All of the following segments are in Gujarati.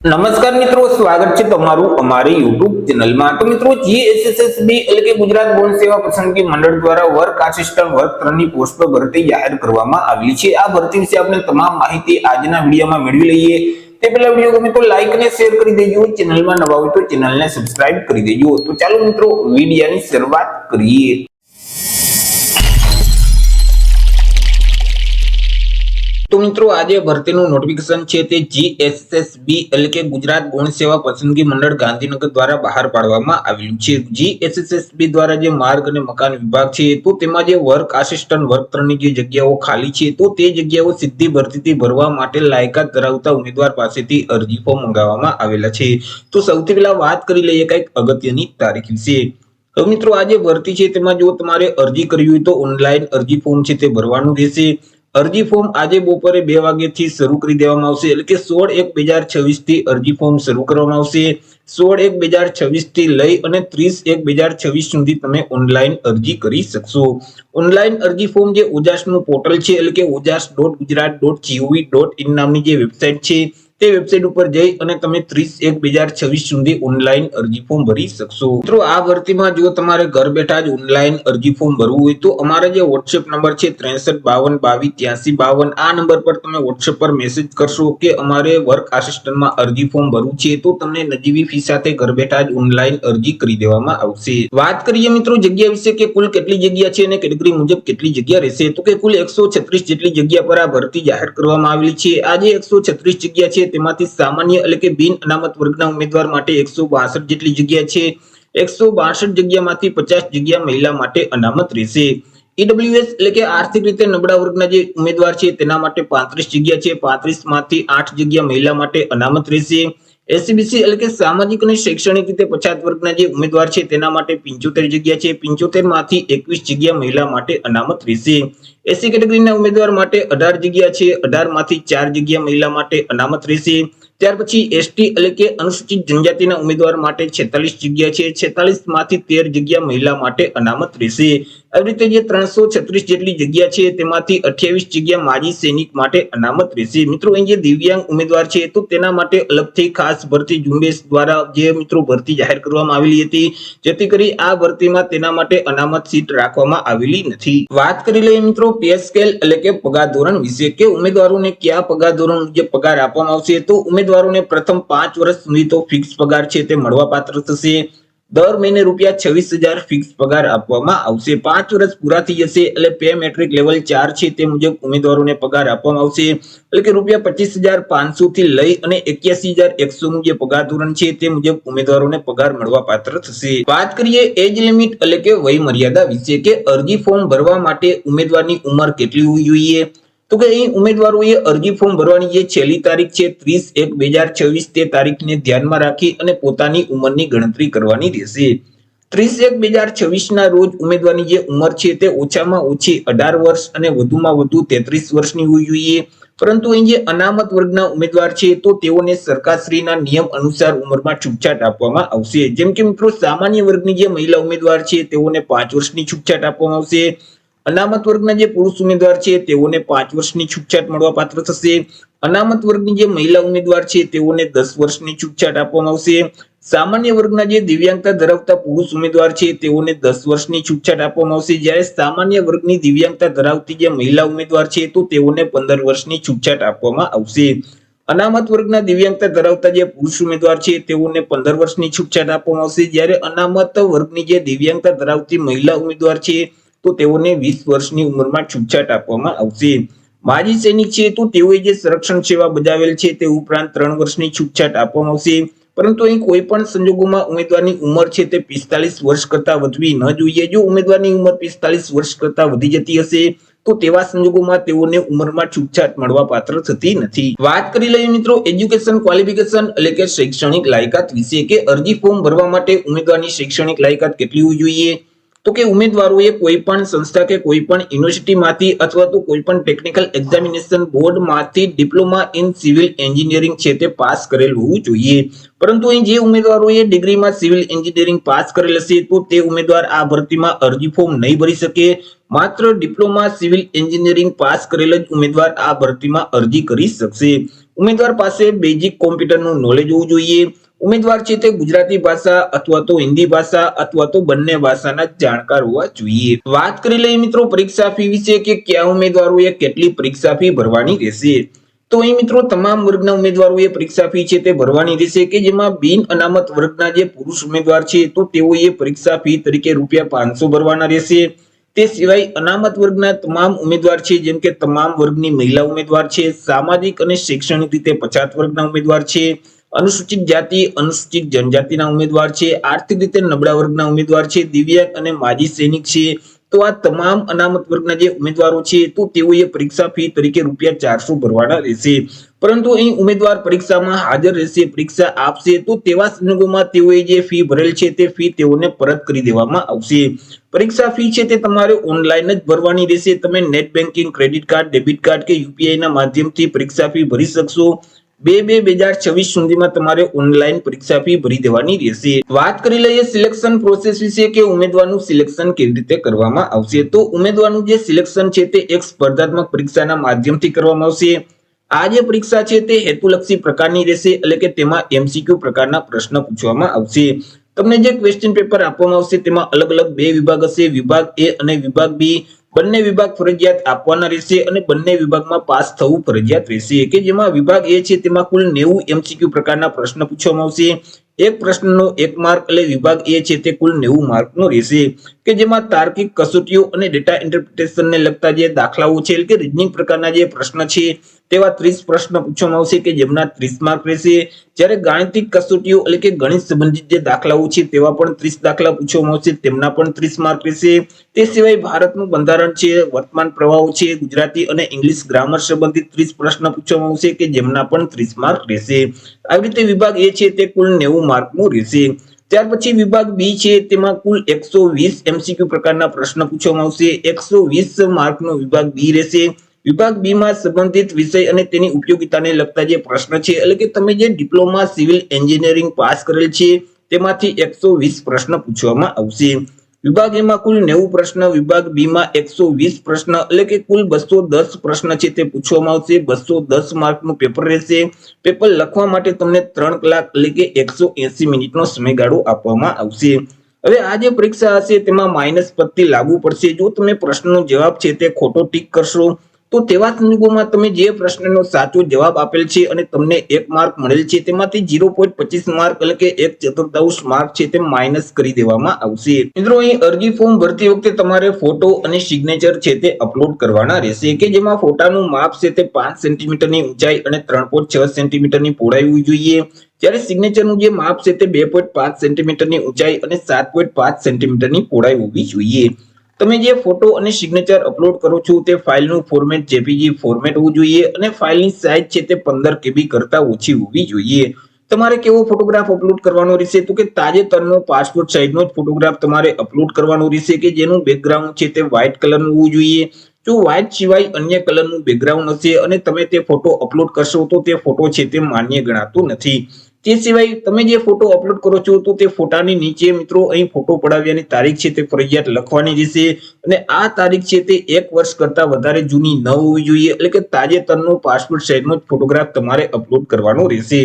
નમસ્કાર મિત્રો, સ્વાગત છે તમારું અમારી યુટ્યુબ ચેનલમાં। તો મિત્રો, જીએસએસબી એટલે કે ગુજરાત ગૌણ સેવા પસંદગી મંડળ દ્વારા વર્ક આસિસ્ટન્ટ વર્ક 3 ની પોસ્ટ પર ભરતી જાહેર કરવામાં આવી છે। આ ભરતી વિશે આપણે તમામ માહિતી આજના વિડીયોમાં મેળવી લઈએ। તે પહેલા વિડીયો ગમે તો લાઈક અને શેર કરી દેજો, ચેનલમાં નવા હોય તો ચેનલને સબસ્ક્રાઇબ કરી દેજો। તો ચાલો મિત્રો, વિડીયોની શરૂઆત કરીએ। તો મિત્રો, આજે ભરતીનું નોટિફિકેશન છે તે જીએસએસબી એટલે કે ગુજરાત ગૌણ સેવા પસંદગી મંડળ ગાંધીનગર દ્વારા બહાર પાડવામાં આવ્યું છે। જીએસએસબી દ્વારા જે માર્ગ અને મકાન વિભાગ છે તો તેમાં જે વર્ક આસિસ્ટન્ટ વર્ક 3 ની જે જગ્યાઓ ખાલી છે તો તે જગ્યાઓ સીધી ભરતીથી ભરવા માટે લાયકાત ધરાવતા ઉમેદવાર પાસેથી અરજી ફોર્મ મંગાવવામાં આવેલા છે। તો સૌથી પહેલા વાત કરી લઈએ કંઈક અગત્યની તારીખ વિશે। તો મિત્રો, આ જે ભરતી છે તેમાં જો તમારે અરજી કરવી હોય તો ઓનલાઈન અરજી ફોર્મ છે તે ભરવાનું રહેશે। અરજી ફોર્મ આજે બપોરે 2 વાગ્યાથી શરૂ કરી દેવામાં આવશે, એટલે કે 16/1/2026 થી અરજી ફોર્મ શરૂ કરવામાં આવશે। 16/1/2026 થી લઈ અને 30/1/2026 સુધી તમે ઓનલાઈન અરજી કરી શકશો। ઓનલાઈન અરજી ફોર્મ જે ઓજાસનું પોર્ટલ છે એટલે કે ojas.gujarat.gov.in નામની જે વેબસાઇટ છે તે વેબસાઇટ ઉપર જઈ અને તમે 30/1/2026 સુધી ઓનલાઈન અરજી ફોર્મ ભરી શકશો। મિત્રો, આ ભરતીમાં જો તમારે ઘર બેઠા જ ઓનલાઈન અરજી ફોર્મ ભરવું હોય તો અમારા જે WhatsApp નંબર છે 6352228352 આ નંબર પર તમે WhatsApp પર મેસેજ કરશો કે અમારે વર્ક આસિસ્ટન્ટમાં અરજી ફોર્મ ભરવું છે તો તમને નજીવી ફી સાથે ઘર બેઠા જ ઓનલાઈન અરજી કરી દેવામાં આવશે। વાત કરીએ મિત્રો જગ્યા વિશે કે કુલ કેટલી જગ્યા છે અને કેટેગરી મુજબ કેટલી જગ્યા રહેશે, તો કે કુલ 136 જેટલી જગ્યા પર આ ભરતી જાહેર કરવામાં આવેલી છે। આજે 136 જગ્યા છે તેમાંથી સામાન્ય એટલે કે બિન અનામત વર્ગના ઉમેદવાર માટે 162 જેટલી જગ્યા છે। 162 જગ્યામાંથી 50 જગ્યા મહિલા માટે અનામત રહેશે। ઈડબ્લ્યુએસ એટલે કે આર્થિક રીતે નબળા વર્ગના જે ઉમેદવાર છે તેના માટે 35 જગ્યા છે। 35 માંથી 8 જગ્યા મહિલા માટે અનામત રહેશે। એસસીબીસી એટલે કે સામાજિક અને શૈક્ષણિક રીતે પછાત વર્ગના જે ઉમેદવાર છે તેના માટે 75 જગ્યા છે। 75 માંથી 21 જગ્યા મહિલા માટે અનામત રહેશે। એસસી કેટેગરીના ઉમેદવાર માટે 18 જગ્યા છે। 18 માંથી 4 જગ્યા મહિલા માટે અનામત રહેશે। ત્યાર પછી એસટી એટલે કે અનુસૂચિત જનજાતિના ઉમેદવાર માટે 46 જગ્યા છે। 46 માંથી 13 જગ્યા મહિલા માટે અનામત રહેશે। આવી રીતે જે 336 જેટલી જગ્યા છે તેમાંથી 28 જગ્યા માજી સૈનિક માટે અનામત રહેશે। મિત્રો, અહીં જે દિવ્યાંગ ઉમેદવાર છે તો તેના માટે અલગથી ખાસ ભરતી ઝુંબેશ દ્વારા જે મિત્રો ભરતી જાહેર કરવામાં આવેલી હતી, જેથી કરી આ ભરતીમાં તેના માટે અનામત સીટ રાખવામાં આવેલી નથી। વાત કરી લઈએ મિત્રો પે સ્કેલ એટલે કે પગાર ધોરણ વિશે કે ઉમેદવારોને કયા પગાર ધોરણ મુજબ પગાર આપવામાં આવશે, તો ઉમેદવારોને પ્રથમ 5 વર્ષ સુધી તો ફિક્સ પગાર છે તે મળવાપાત્ર થશે। દર મહિને ₹26,000 ફિક્સ પગાર આપવામાં આવશે। 5 વર્ષ પૂરા થઈ જશે એટલે પે મેટ્રિક લેવલ 4 છે તે મુજબ ઉમેદવારોને પગાર આપવામાં આવશે, એટલે કે ₹25,500 થી લઈ અને 81,100 નું જે પગાર ધોરણ છે તે મુજબ ઉમેદવારોને પગાર મળવાપાત્ર થશે। વાત કરીએ એજ લિમિટ એટલે કે વય મર્યાદા વિશે કે અરજી ફોર્મ ભરવા માટે ઉમેદવારની ઉંમર કેટલી હોવી જોઈએ, તો કે અહીં ઉમેદવારોએ અરજી ફોર્મ ભરવાની જે છેલ્લી તારીખ છે 30/1/2026 તે તારીખને ધ્યાનમાં રાખી અને પોતાની ઉંમરની ગણતરી કરવાની રહેશે। 30/1/2026 ના રોજ ઉમેદવારની જે ઉંમર છે તે ઓછામાં ઓછી 18 વર્ષ અને વધુમાં વધુ 33 વર્ષની હોવી જોઈએ। પરંતુ અહીં જે અનામત વર્ગના ઉમેદવાર છે તો તેઓને સરકારશ્રીના નિયમ અનુસાર ઉંમરમાં છૂટછાટ આપવામાં આવશે। જેમ કે મિત્રો, સામાન્ય વર્ગની જે મહિલા ઉમેદવાર છે તેઓને 5 વર્ષની છૂટછાટ આપવામાં આવશે। અનામત વર્ગના જે પુરુષ ઉમેદવાર છે તેઓને 5 વર્ષની છૂટછાટ મળવાપાત્ર થશે। અનામત વર્ગની જે મહિલા ઉમેદવાર છે તેઓને 10 વર્ષની છૂટછાટ આપવામાં આવશે। સામાન્ય વર્ગના જે દિવ્યાંગતા ધરાવતા પુરુષ ઉમેદવાર છે તેઓને 10 વર્ષની છૂટછાટ આપવામાં આવશે, જ્યારે સામાન્ય વર્ગની દિવ્યાંગતા ધરાવતી જે મહિલા ઉમેદવાર છે તો તેઓને 15 વર્ષની છૂટછાટ આપવામાં આવશે। અનામત વર્ગના દિવ્યાંગતા ધરાવતા જે પુરુષ ઉમેદવાર છે તેઓને 15 વર્ષની છૂટછાટ આપવામાં આવશે, જ્યારે અનામત વર્ગની જે દિવ્યાંગતા ધરાવતી મહિલા ઉમેદવાર છે તો તેઓને 20 વર્ષની ઉંમરમાં છૂટછાટ આપવામાં આવશે। માજી સૈનિક છે તો તેઓએ જે સંરક્ષણ સેવા બજાવેલ છે તે ઉપરાંત 3 વર્ષની છૂટછાટ આપવામાં આવશે। પરંતુ અહીં કોઈ પણ સંજોગોમાં ઉમેદવારની ઉંમર છે તે 45 વર્ષ કરતા વધવી ન જોઈએ। જો ઉમેદવારની ઉંમર 45 વર્ષ કરતા વધી જતી હશે તો તેવા સંજોગોમાં તેઓને ઉંમરમાં છૂટછાટ મળવાપાત્ર થતી નથી। વાત કરી લઈએ મિત્રો એજ્યુકેશન ક્વોલિફિકેશન એટલે કે શૈક્ષણિક લાયકાત વિશે કે અરજી ફોર્મ ભરવા માટે ઉમેદવારની શૈક્ષણિક લાયકાત કેટલી હોવી જોઈએ, તો કે ઉમેદવારોએ કોઈ પણ સંસ્થા કે કોઈ પણ યુનિવર્સિટીમાંથી અથવા તો કોઈ પણ ટેકનિકલ એક્ઝામિનેશન બોર્ડમાંથી ડિપ્લોમા ઇન સિવિલ એન્જિનિયરિંગ છે તે પાસ કરેલ હોવું જોઈએ। પરંતુ અહીં જે ઉમેદવારોએ ડિગ્રીમાં સિવિલ એન્જિનિયરિંગ પાસ કરેલ હશે તો તે ઉમેદવાર આ ભરતીમાં અરજી ફોર્મ નહીં ભરી શકે। માત્ર ડિપ્લોમા સિવિલ એન્જિનિયરિંગ પાસ કરેલ જ ઉમેદવાર આ ભરતીમાં અરજી કરી શકશે। ઉમેદવાર પાસે બેઝિક કોમ્પ્યુટરનું નોલેજ હોવું જોઈએ. ઉમેદવાર છે તે ગુજરાતી ભાષા અથવા તો હિન્દી ભાષા અથવા તો બંને ભાષાના જાણકાર હોવા જોઈએ. વાત કરી લઈએ મિત્રો પરીક્ષા ફી વિશે કે કયા ઉમેદવારોએ કેટલી પરીક્ષા ફી ભરવાની રહેશે. તો અહીં મિત્રો તમામ વર્ગના ઉમેદવારોએ પરીક્ષા ફી છે તે ભરવાની રહેશે કે જેમાં બિન અનામત વર્ગના જે પુરુષ ઉમેદવાર છે તો તેઓએ પરીક્ષા ફી તરીકે ₹500 ભરવાના રહેશે. તે સિવાય અનામત વર્ગના તમામ ઉમેદવાર છે જેમ કે તમામ વર્ગની મહિલા ઉમેદવાર છે, સામાજિક અને શૈક્ષણિક રીતે પછાત વર્ગના ઉમેદવાર છે, અનુસૂચિત જાતિ અનુસૂચિત જનજાતિના ઉમેદવાર છે, આર્થિક રીતે નબળા વર્ગના ઉમેદવાર છે, દિવ્યાંગ અને માજી સૈનિક છે. તો આ તમામ અનામત વર્ગના જે ઉમેદવારો છે તો તેઓએ પરીક્ષા ફી તરીકે ₹400 ભરવાના રહેશે. પરંતુ અહીં ઉમેદવાર પરીક્ષામાં હાજર રહેશે, પરીક્ષા આપશે તો તેવા સંજોગોમાં તેઓએ જે ફી ભરેલ છે તે ફી તેઓને પરત કરી દેવામાં આવશે. પરીક્ષા ફી છે તે તમારે ઓનલાઈન જ ભરવાની રહેશે. તમે net banking, credit card, debit card કે યુપીઆઈ ના માધ્યમથી પરીક્ષા ફી ભરી શકશો. 2/2/2026 સુધીમાં તમારે ઓનલાઈન પરીક્ષા ફી ભરી દેવાની રહેશે. વાત કરી લઈએ સિલેક્શન પ્રોસેસ વિશે કે ઉમેદવારનું સિલેક્શન કેવી રીતે કરવામાં આવશે. તો ઉમેદવારનું જે સિલેક્શન છે તે એક સ્પર્ધાત્મક પરીક્ષાના માધ્યમથી કરવામાં આવશે. આ જે પરીક્ષા છે તે હેતુલક્ષી પ્રકારની રહેશે એટલે કે તેમાં એમસીક્યુ પ્રકારના પ્રશ્ન પૂછવામાં આવશે. તમને જે ક્વેશ્ચન પેપર આપવામાં આવશે તેમાં અલગ અલગ 2 વિભાગ હશે, વિભાગ એ અને વિભાગ બી. બંને વિભાગ ફરજિયાત આપવાના રહેશે અને બંને વિભાગમાં પાસ થવું ફરજિયાત રહેશે કે જેમાં વિભાગ એ છે તેમાં કુલ 90 એમસીક્યુ પ્રકારના પ્રશ્ન પૂછવામાં આવશે. એક પ્રશ્નનો 1 માર્ક એટલે વિભાગ એ છે તે કુલ 90 માર્કનો રહેશે કે જેમાં તાર્કિક કસોટીઓ અને ડેટા ઇન્ટરપ્રિટેશનને લગતા જે દાખલાઓ છે એટલે કે રીઝનિંગ પ્રકારના જે પ્રશ્ન છે તેવા 30 પ્રશ્ન પૂછવામાં આવશે કે જેમના 30 માર્ક રહેશે. જ્યારે ગાણિતિક કસોટીઓ એટલે કે ગણિત સંબંધિત જે દાખલાઓ છે તેવા પણ 30 દાખલા પૂછવામાં આવશે, તેમના પણ 30 માર્ક રહેશે. તે સિવાય ભારતનું બંધારણ છે, વર્તમાન પ્રવાહો છે, ગુજરાતી અને ઇંગ્લિશ ગ્રામર સંબંધિત 30 પ્રશ્ન પૂછવામાં આવશે કે જેમના પણ 30 માર્ક રહેશે. આવી રીતે વિભાગ એ છે તે કુલ 90 માર્કનો રહેશે. ત્યાર પછી વિભાગ બી છે તેમાં કુલ 120 એમસીક્યુ પ્રકારના પ્રશ્ન પૂછવામાં આવશે. 120 માર્કનો વિભાગ બી રહેશે. વિભાગ બી માં સંબંધિત વિષય અને તેની ઉપયોગિતાને લગતા જે પ્રશ્ન છે એટલે કે તમે જે ડિપ્લોમા સિવિલ એન્જિનિયરિંગ પાસ કરેલ છે તેમાંથી 120 પ્રશ્ન પૂછવામાં આવશે. વિભાગ એ માં કુલ 90 પ્રશ્ન, વિભાગ બી માં 120 પ્રશ્ન એટલે કે કુલ 210 પ્રશ્ન છે તે પૂછવામાં આવશે. 210 માર્કનું પેપર રહેશે. પેપર લખવા માટે તમને 3 કલાક એટલે કે 180 મિનિટનો સમયગાળો આપવામાં આવશે. હવે આ જે પરીક્ષા હશે તેમાં માઇનસ પદ્ધતિ લાગુ પડશે. જો તમે પ્રશ્નનો જવાબ છે તે ખોટો ટીક કરશો તો તેવા સંજોગોમાં તમે જે પ્રશ્નનો સાચો જવાબ આપેલ છે અને તમને 1 માર્ક મળેલ છે તેમાંથી 0.25 માર્ક એટલે કે 1/4 માર્ક છે તે માઇનસ કરી દેવામાં આવશે. મિત્રો અહીં અરજી ફોર્મ ભરતી વખતે તમારે ફોટો અને સિગ્નેચર છે તે અપલોડ કરવાના રહેશે કે જેમાં ફોટાનું માપ છે તે 5 સેન્ટીમીટરની ઊંચાઈ અને 3.6 સેન્ટીમીટરની પહોળાઈ હોવી જોઈએ. જ્યારે સિગ્નેચરનું જે માપ છે તે 2.5 સેન્ટીમીટરની ઊંચાઈ અને 7.5 સેન્ટીમીટરની પહોળાઈ હોવી જોઈએ. તમે જે ફોટો અને સિગ્નેચર અપલોડ કરો છો તે ફાઇલનું ફોર્મેટ જેપીજી ફોર્મેટ હોવું જોઈએ અને ફાઇલની સાઇઝ છે તે 15 KB કરતા ઓછી હોવી જોઈએ. તમારે કેવો ફોટોગ્રાફ અપલોડ કરવાનો રહેશે તો કે તાજેતરનો પાસપોર્ટ સાઇઝનો જ ફોટોગ્રાફ તમારે અપલોડ કરવાનો રહેશે કે જેનું બેકગ્રાઉન્ડ છે તે વ્હાઇટ કલરનું હોવું જોઈએ. જો વ્હાઇટ સિવાય અન્ય કલરનું બેકગ્રાઉન્ડ હશે અને તમે તે ફોટો અપલોડ કરશો તો તે ફોટો છે તે માન્ય ગણાતો નથી. તે સિવાય તમે જે ફોટો અપલોડ કરો છો તો તે ફોટાની નીચે મિત્રો અહીં ફોટો પડાવ્યાની તારીખ છે તે ફરજિયાત લખવાની રહેશે અને આ તારીખ છે તે 1 વર્ષ કરતા વધારે જૂની ન હોવી જોઈએ એટલે કે તાજેતરનો પાસપોર્ટ સાઇઝનો જ ફોટોગ્રાફ તમારે અપલોડ કરવાનો રહેશે.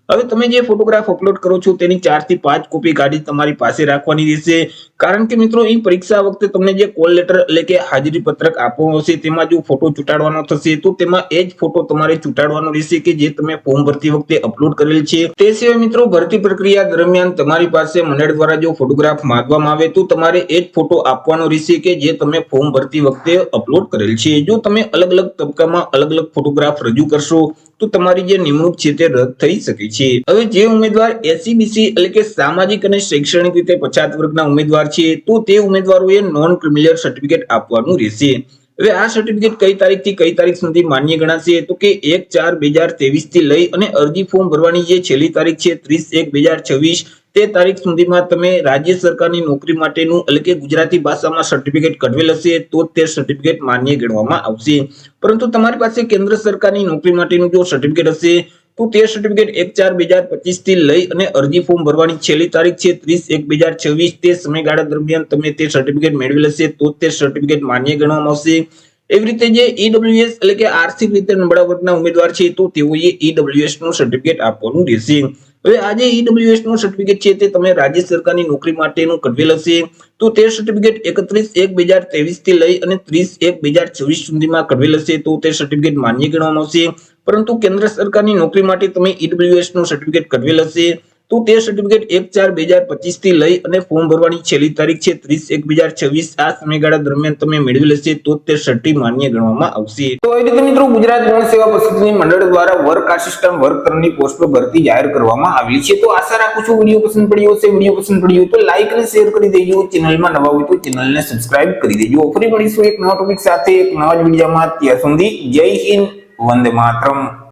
હવે તમે જે ફોટોગ્રાફ અપલોડ કરો છો તેની 4 થી 5 કોપી કાઢી તમારી પાસે રાખવાની રહેશે. કારણ કે મિત્રો અહીં પરીક્ષા વખતે તમને જે કોલ લેટર એટલે કે હાજરી પત્રક આપવામાં આવશે તેમાં જો ફોટો ચોંટાડવાનો થશે તો તેમાં એ જ ફોટો તમારે ચોંટાડવાનો રહેશે કે જે તમે ફોર્મ ભરતી વખતે અપલોડ કરેલ છે. તે સિવાય મિત્રો ભરતી પ્રક્રિયા દરમિયાન તમારી પાસે મંડળ દ્વારા જો ફોટોગ્રાફ માંગવામાં આવે તો તમારે એ જ ફોટો આપવાનો રહેશે કે જે તમે ફોર્મ ભરતી વખતે અપલોડ કરેલ છે. જો તમે અલગ અલગ તબક્કામાં અલગ અલગ ફોટોગ્રાફ રજૂ કરશો તો તમારી જે નિમણૂક છે તે રદ થઈ શકે છે. હવે જે ઉમેદવાર એસસીબીસી એટલે કે સામાજિક અને શૈક્ષણિક રીતે પછાત વર્ગના ઉમેદવાર છે તો તે ઉમેદવારોએ નોન ક્રિમિનલ સર્ટિફિકેટ આપવાનું રહેશે. હવે આ સર્ટિફિકેટ કઈ તારીખથી કઈ તારીખ સુધી માન્ય ગણાશે તો કે 1/4/2023 થી લઈ અને અરજી ફોર્મ ભરવાની જે છેલ્લી તારીખ છે 30/1/2026 તે તારીખ સુધીમાં તમે રાજ્ય સરકારની નોકરી માટેનું એટલે કે ગુજરાતી ભાષામાં સર્ટિફિકેટ કઢવેલ હશે તો તે સર્ટિફિકેટ માન્ય ગણવામાં આવશે. પરંતુ તમારી પાસે કેન્દ્ર સરકારની નોકરી માટેનું જો સર્ટિફિકેટ હશે તો તે સર્ટિફિકેટ 1/4/2025 થી લઈ અને અરજી ફોર્મ ભરવાની છેલ્લી તારીખ છે 30/1/2026 તે સમયગાળા દરમિયાન તમે તે સર્ટિફિકેટ મેળવેલ હશે તો તે સર્ટિફિકેટ માન્ય ગણવામાં આવશે. એવી રીતે જે ઈડબ્લ્યુએસ એટલે કે આર્થિક રીતે નબળા વર્ગના ઉમેદવાર છે તો તેઓએ ઈડબ્લ્યુએસ નું સર્ટિફિકેટ આપવાનું રહેશે. હવે આ જે ઈડબ્લ્યુએસ નું સર્ટિફિકેટ છે તે તમે રાજ્ય સરકારની નોકરી માટેનું કઢવેલ હશે તો તે સર્ટિફિકેટ 31/1/2023 થી લઈ અને 30/1/2026 સુધીમાં કઢવેલ હશે તો તે સર્ટિફિકેટ માન્ય ગણવામાં આવશે. પરંતુ કેન્દ્ર સરકારની નોકરી માટે તમે ઈડબ્લ્યુએસ નું સર્ટિફિકેટ કઢવેલ હશે તો તે સર્ટિફિકેટ 1/4/2025 થી લઈ અને ફોર્મ ભરવાની છેલ્લી તારીખ છે 30/1/2026 આ સમયગાળા દરમિયાન તમે મેળવેલ હશે તો તે સર્ટિ માન્ય ગણવામાં આવશે. તો એ રીતે મિત્રો ગુજરાત ગૌણ સેવા પસંદગી મંડળ દ્વારા વર્ક આસિસ્ટન્ટ વર્કરની પોસ્ટ પર ભરતી જાહેર કરવામાં આવી છે. તો આશા રાખું છું વિડીયો પસંદ પડ્યો હશે. વિડીયો પસંદ પડ્યો તો લાઈક અને શેર કરી દેજો. ચેનલમાં નવા હોય તો ચેનલને સબસ્ક્રાઇબ કરી દેજો. ફરી મળીશું એક નવા ટોપિક સાથે એક નવા જ વિડીયોમાં. ત્યાં સુધી જય હિન્દ, વંદે માતરમ.